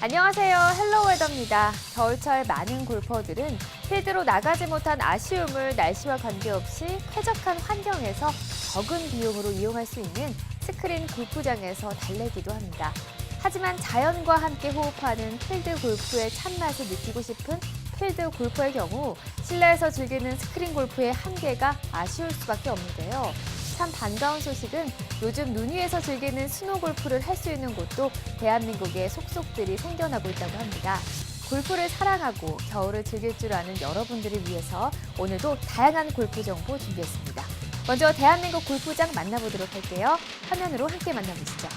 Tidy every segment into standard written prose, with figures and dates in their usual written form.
안녕하세요. 헬로웨더입니다. 겨울철 많은 골퍼들은 필드로 나가지 못한 아쉬움을 날씨와 관계없이 쾌적한 환경에서 적은 비용으로 이용할 수 있는 스크린 골프장에서 달래기도 합니다. 하지만 자연과 함께 호흡하는 필드 골프의 참맛을 느끼고 싶은 필드 골퍼의 경우 실내에서 즐기는 스크린 골프의 한계가 아쉬울 수밖에 없는데요. 참 반가운 소식은 요즘 눈 위에서 즐기는 스노우 골프를 할 수 있는 곳도 대한민국에 속속들이 생겨나고 있다고 합니다. 골프를 사랑하고 겨울을 즐길 줄 아는 여러분들을 위해서 오늘도 다양한 골프 정보 준비했습니다. 먼저 대한민국 골프장 만나보도록 할게요. 화면으로 함께 만나보시죠.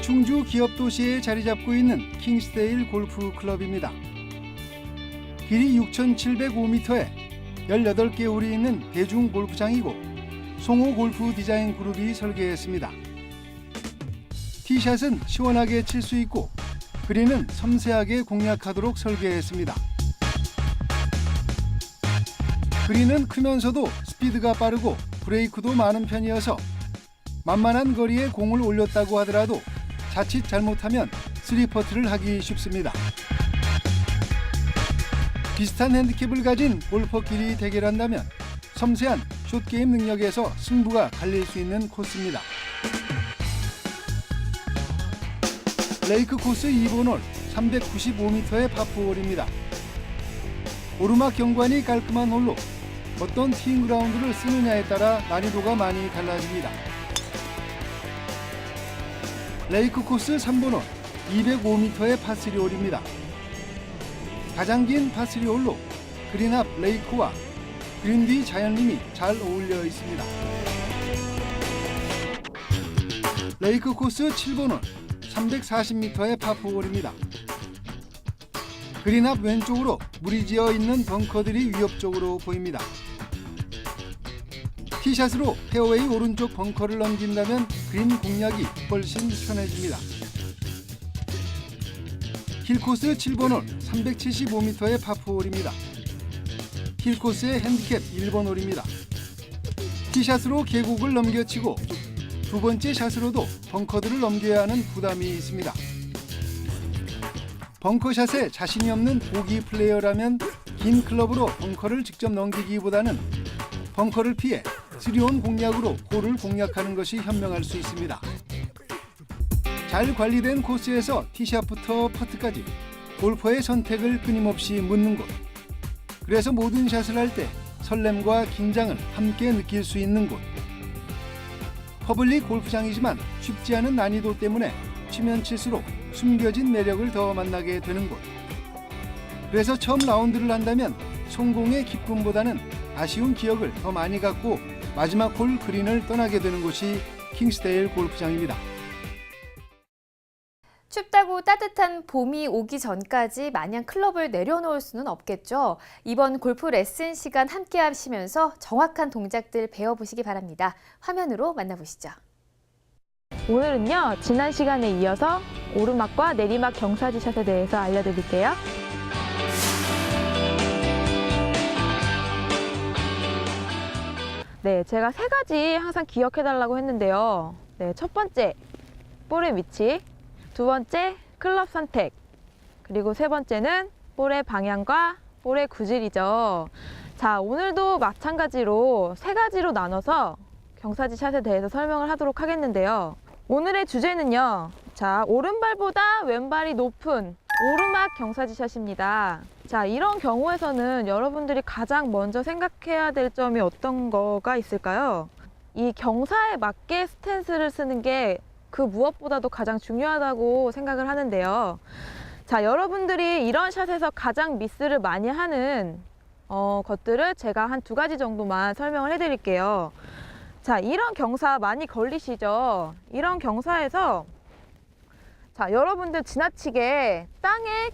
충주 기업도시에 자리 잡고 있는 킹스데일 골프 클럽입니다. 길이 6,705m에 18개 홀이 있는 대중 골프장이고 송호 골프 디자인 그룹이 설계했습니다. 티샷은 시원하게 칠 수 있고 그린은 섬세하게 공략하도록 설계했습니다. 그린은 크면서도 스피드가 빠르고 브레이크도 많은 편이어서 만만한 거리에 공을 올렸다고 하더라도 자칫 잘못하면 3퍼트를 하기 쉽습니다. 비슷한 핸디캡을 가진 골퍼끼리 대결한다면 섬세한 숏게임 능력에서 승부가 갈릴 수 있는 코스입니다. 레이크 코스 2번 홀 395m의 파포홀입니다. 오르막 경관이 깔끔한 홀로 어떤 티잉 그라운드를 쓰느냐에 따라 난이도가 많이 달라집니다. 레이크 코스 3번 홀 205m의 파3 홀입니다. 가장 긴 파3 홀로 그린 앞 레이크와 그린 뒤 자연림이 잘 어울려 있습니다. 레이크 코스 7번 홀 340m의 파4 홀입니다. 그린 앞 왼쪽으로 물이 지어 있는 벙커들이 위협적으로 보입니다. 티샷으로 페어웨이 오른쪽 벙커를 넘긴다면 그린 공략이 훨씬 편해집니다. 힐코스 7번 홀 375m의 파4홀입니다. 힐코스의 핸디캡 1번 홀입니다. 티샷으로 계곡을 넘겨치고 두 번째 샷으로도 벙커들을 넘겨야 하는 부담이 있습니다. 벙커샷에 자신이 없는 보기 플레이어라면 긴 클럽으로 벙커를 직접 넘기기보다는 벙커를 피해 3온 공략으로 홀을 공략하는 것이 현명할 수 있습니다. 잘 관리된 코스에서 티샷부터 퍼트까지 골퍼의 선택을 끊임없이 묻는 곳. 그래서 모든 샷을 할 때 설렘과 긴장을 함께 느낄 수 있는 곳. 퍼블릭 골프장이지만 쉽지 않은 난이도 때문에 치면 칠수록 숨겨진 매력을 더 만나게 되는 곳. 그래서 처음 라운드를 한다면 성공의 기쁨보다는 아쉬운 기억을 더 많이 갖고 마지막 홀 그린을 떠나게 되는 곳이 킹스데일 골프장입니다. 춥다고 따뜻한 봄이 오기 전까지 마냥 클럽을 내려놓을 수는 없겠죠. 이번 골프 레슨 시간 함께 하시면서 정확한 동작들 배워보시기 바랍니다. 화면으로 만나보시죠. 오늘은요, 지난 시간에 이어서 오르막과 내리막 경사지 샷에 대해서 알려드릴게요. 네, 제가 세 가지 항상 기억해달라고 했는데요. 네, 첫 번째, 볼의 위치. 두 번째, 클럽 선택. 그리고 세 번째는 볼의 방향과 볼의 구질이죠. 자, 오늘도 마찬가지로 세 가지로 나눠서 경사지 샷에 대해서 설명을 하도록 하겠는데요. 오늘의 주제는요. 자, 오른발보다 왼발이 높은 오르막 경사지 샷입니다. 자, 이런 경우에서는 여러분들이 가장 먼저 생각해야 될 점이 어떤 거가 있을까요? 이 경사에 맞게 스탠스를 쓰는 게 그 무엇보다도 가장 중요하다고 생각을 하는데요. 자, 여러분들이 이런 샷에서 가장 미스를 많이 하는 것들을 제가 한 두 가지 정도만 설명을 해드릴게요. 자, 이런 경사 많이 걸리시죠? 이런 경사에서 자, 여러분들 지나치게 땅에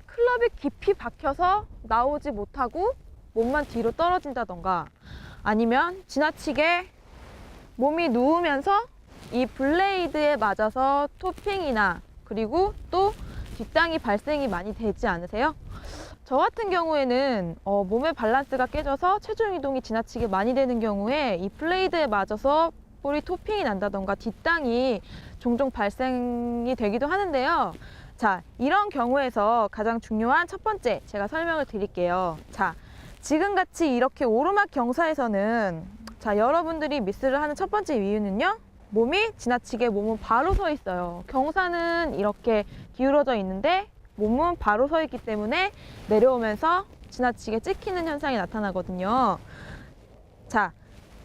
클럽이 깊이 박혀서 나오지 못하고 몸만 뒤로 떨어진다던가 아니면 지나치게 몸이 누우면서 이 블레이드에 맞아서 토핑이나 그리고 또 뒷땅이 발생이 많이 되지 않으세요? 저 같은 경우에는 몸의 밸런스가 깨져서 체중 이동이 지나치게 많이 되는 경우에 이 블레이드에 맞아서 볼이 토핑이 난다던가 뒷땅이 종종 발생이 되기도 하는데요. 자, 이런 경우에서 가장 중요한 첫 번째 제가 설명을 드릴게요. 자, 지금같이 이렇게 오르막 경사에서는 자, 여러분들이 미스를 하는 첫 번째 이유는요. 몸이 지나치게 몸은 바로 서 있어요. 경사는 이렇게 기울어져 있는데 몸은 바로 서 있기 때문에 내려오면서 지나치게 찍히는 현상이 나타나거든요. 자,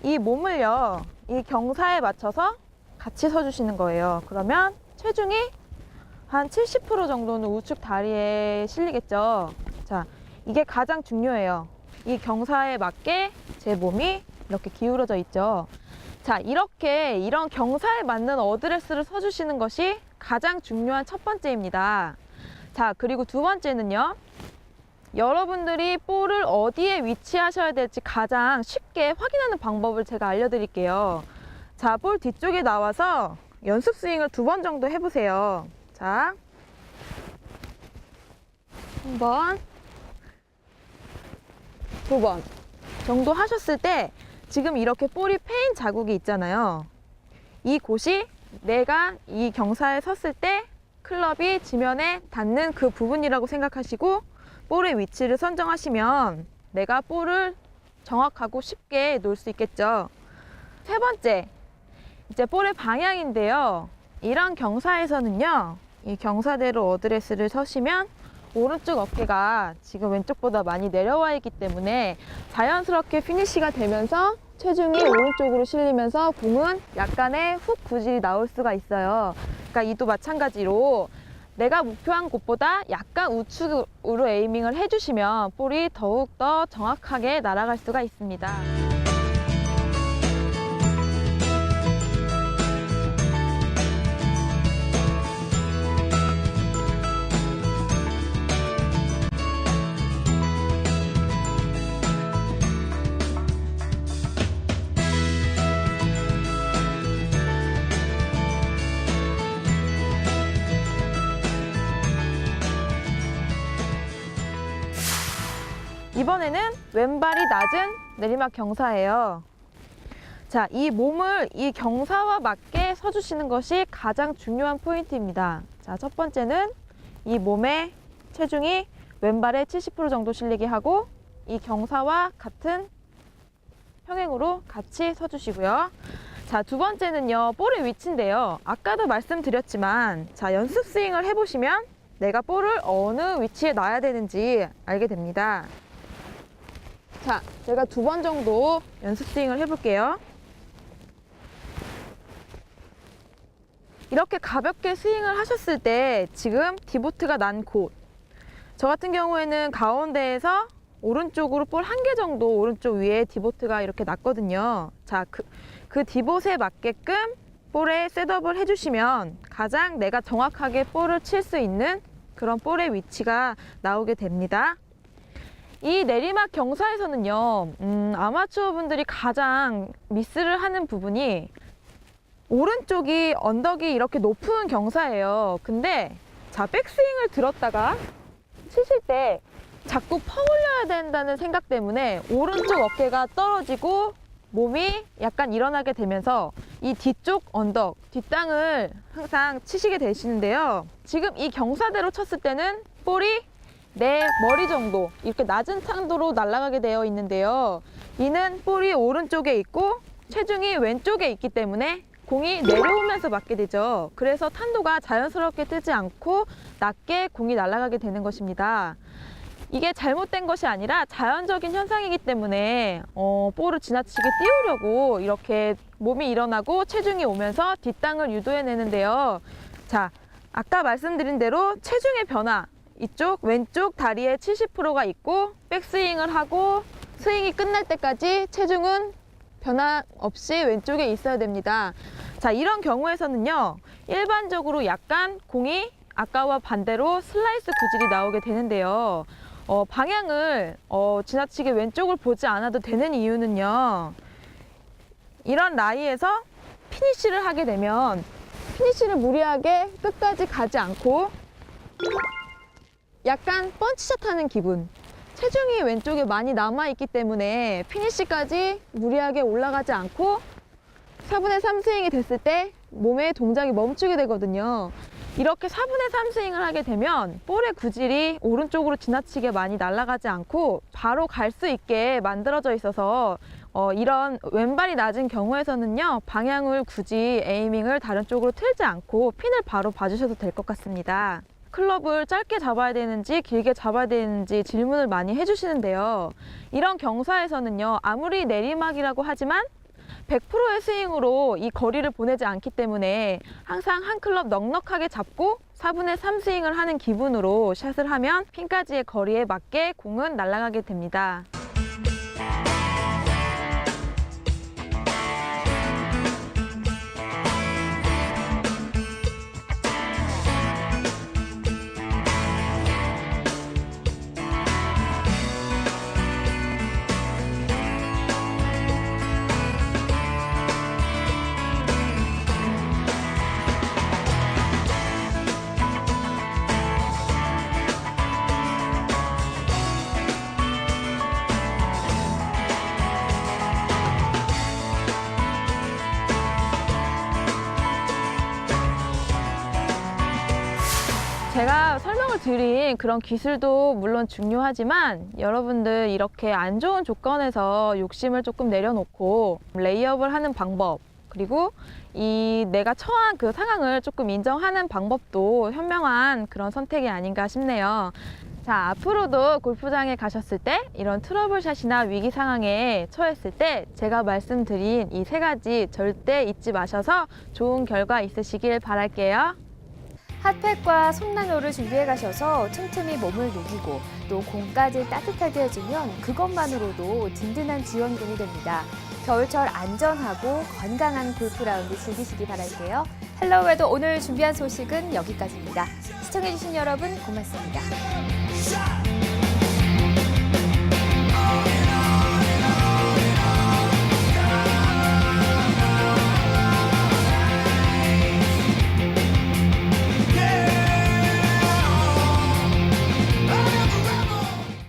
이 몸을요, 이 경사에 맞춰서 같이 서주시는 거예요. 그러면 체중이 한 70% 정도는 우측 다리에 실리겠죠. 자, 이게 가장 중요해요. 이 경사에 맞게 제 몸이 이렇게 기울어져 있죠. 자, 이렇게 이런 경사에 맞는 어드레스를 서주시는 것이 가장 중요한 첫 번째입니다. 자, 그리고 두 번째는요. 여러분들이 볼을 어디에 위치하셔야 될지 가장 쉽게 확인하는 방법을 제가 알려드릴게요. 자, 볼 뒤쪽에 나와서 연습 스윙을 2번 정도 해보세요. 자, 1번, 2번 정도 하셨을 때 지금 이렇게 볼이 패인 자국이 있잖아요. 이 곳이 내가 이 경사에 섰을 때 클럽이 지면에 닿는 그 부분이라고 생각하시고 볼의 위치를 선정하시면 내가 볼을 정확하고 쉽게 놓을 수 있겠죠. 세 번째, 이제 볼의 방향인데요. 이런 경사에서는요, 이 경사대로 어드레스를 서시면 오른쪽 어깨가 지금 왼쪽보다 많이 내려와 있기 때문에 자연스럽게 피니쉬가 되면서 체중이 오른쪽으로 실리면서 공은 약간의 훅 구질이 나올 수가 있어요. 그러니까 이도 마찬가지로 내가 목표한 곳보다 약간 우측으로 에이밍을 해주시면 볼이 더욱더 정확하게 날아갈 수가 있습니다. 이번에는 왼발이 낮은 내리막 경사예요. 자, 이 몸을 이 경사와 맞게 서주시는 것이 가장 중요한 포인트입니다. 자, 첫 번째는 이 몸의 체중이 왼발에 70% 정도 실리게 하고 이 경사와 같은 평행으로 같이 서주시고요. 자, 두 번째는요, 볼의 위치인데요. 아까도 말씀드렸지만, 자, 연습 스윙을 해보시면 내가 볼을 어느 위치에 놔야 되는지 알게 됩니다. 자, 제가 2번 정도 연습 스윙을 해볼게요. 이렇게 가볍게 스윙을 하셨을 때 지금 디보트가 난 곳, 저 같은 경우에는 가운데에서 오른쪽으로 볼 1개 정도 오른쪽 위에 디보트가 이렇게 났거든요. 자, 그 디봇에 맞게끔 볼에 셋업을 해주시면 가장 내가 정확하게 볼을 칠 수 있는 그런 볼의 위치가 나오게 됩니다. 이 내리막 경사에서는요, 아마추어 분들이 가장 미스를 하는 부분이 오른쪽이 언덕이 이렇게 높은 경사예요. 근데 자, 백스윙을 들었다가 치실 때 자꾸 퍼올려야 된다는 생각 때문에 오른쪽 어깨가 떨어지고 몸이 약간 일어나게 되면서 이 뒤쪽 언덕, 뒷땅을 항상 치시게 되시는데요. 지금 이 경사대로 쳤을 때는 볼이 내 머리 정도 이렇게 낮은 탄도로 날아가게 되어 있는데요. 이는 볼이 오른쪽에 있고 체중이 왼쪽에 있기 때문에 공이 내려오면서 맞게 되죠. 그래서 탄도가 자연스럽게 뜨지 않고 낮게 공이 날아가게 되는 것입니다. 이게 잘못된 것이 아니라 자연적인 현상이기 때문에 볼을 지나치게 띄우려고 이렇게 몸이 일어나고 체중이 오면서 뒷땅을 유도해내는데요. 자, 아까 말씀드린 대로 체중의 변화, 이쪽 왼쪽 다리에 70%가 있고 백스윙을 하고 스윙이 끝날 때까지 체중은 변화 없이 왼쪽에 있어야 됩니다. 자, 이런 경우에서는요, 일반적으로 약간 공이 아까와 반대로 슬라이스 구질이 나오게 되는데요. 방향을 지나치게 왼쪽을 보지 않아도 되는 이유는요, 이런 라이에서 피니쉬를 하게 되면 피니쉬를 무리하게 끝까지 가지 않고 약간 펀치샷 하는 기분, 체중이 왼쪽에 많이 남아있기 때문에 피니쉬까지 무리하게 올라가지 않고 4분의 3 스윙이 됐을 때 몸의 동작이 멈추게 되거든요. 이렇게 4분의 3 스윙을 하게 되면 볼의 구질이 오른쪽으로 지나치게 많이 날아가지 않고 바로 갈 수 있게 만들어져 있어서 이런 왼발이 낮은 경우에서는요, 방향을 굳이 에이밍을 다른 쪽으로 틀지 않고 핀을 바로 봐주셔도 될 것 같습니다. 클럽을 짧게 잡아야 되는지 길게 잡아야 되는지 질문을 많이 해주시는데요. 이런 경사에서는요, 아무리 내리막이라고 하지만 100%의 스윙으로 이 거리를 보내지 않기 때문에 항상 한 클럽 넉넉하게 잡고 4분의 3 스윙을 하는 기분으로 샷을 하면 핀까지의 거리에 맞게 공은 날아가게 됩니다. 제가 설명을 드린 그런 기술도 물론 중요하지만 여러분들 이렇게 안 좋은 조건에서 욕심을 조금 내려놓고 레이업을 하는 방법, 그리고 이 내가 처한 그 상황을 조금 인정하는 방법도 현명한 그런 선택이 아닌가 싶네요. 자, 앞으로도 골프장에 가셨을 때 이런 트러블샷이나 위기 상황에 처했을 때 제가 말씀드린 이 3가지 절대 잊지 마셔서 좋은 결과 있으시길 바랄게요. 핫팩과 솜나노를 준비해 가셔서 틈틈이 몸을 녹이고 또 공까지 따뜻하게 해주면 그것만으로도 든든한 지원군이 됩니다. 겨울철 안전하고 건강한 골프 라운드 즐기시기 바랄게요. 헬로우에도 오늘 준비한 소식은 여기까지입니다. 시청해주신 여러분 고맙습니다.